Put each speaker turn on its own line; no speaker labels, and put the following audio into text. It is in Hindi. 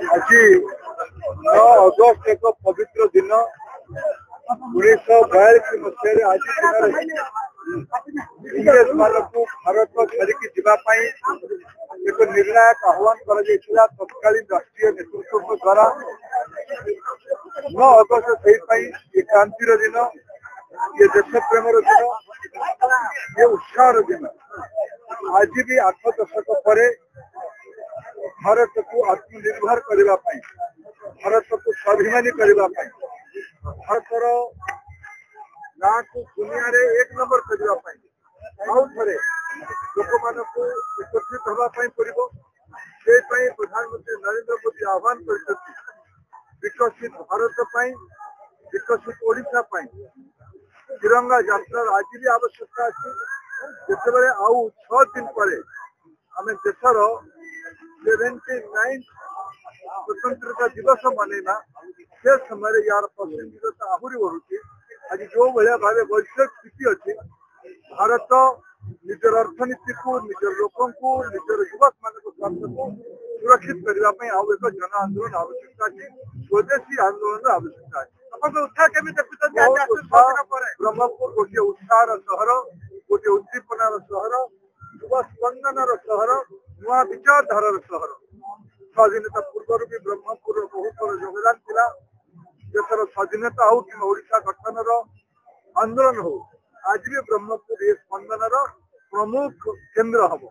आज 9 अगस्त एक पवित्र दिन 1942 मसीह आज इंग्रेज मानक भारत छाड़िकी जावाई एक निर्णायक आह्वान करा तत्कालीन राष्ट्रीय नेतृत्व द्वारा 9 अगस्त से क्रांतिर दिन ये देश प्रेमर दिन ये उत्साह दिन आज भी 8 दशक पर भारत को आत्मनिर्भर करने भारत को स्वाभिमानी करने भारतर ना को दुनिया रे एक नंबर करने लोक मान एकत्रित होगापी पड़ो से प्रधानमंत्री नरेंद्र मोदी आह्वान कर विकसित भारत विकसित ओडिशा तिरंगा यात्रा आज भी आवश्यकता अच्छी जिते आउ 6 दिन पर आम देशर 79 स्वतंत्रता दिवस मनइबा से समय यार प्रासंगिकता आहरी बढ़ुची आज जो भाया भाव वैश्विक स्थिति अच्छी भारत निजर अर्थनीति को निजर लोक को निजर युवक मान स्वास्थ्य को सुरक्षित करने आउ एक जन आंदोलन आवश्यकता अच्छी स्वदेशी आंदोलन आवश्यकता ब्रह्मपुर गोटे उत्साह सहर गोटे उद्दीपनार सहर युवा स्पंदनर सहर नुआ विचारधारार सहर स्वाधीनता पूर्व भी ब्रह्मपुर बहुत बड़ योगदान था देशर स्वाधीनता हो कि ओडिशा गठन आंदोलन हो आज भी ब्रह्मपुर ये स्पंदनर प्रमुख केन्द्र हम।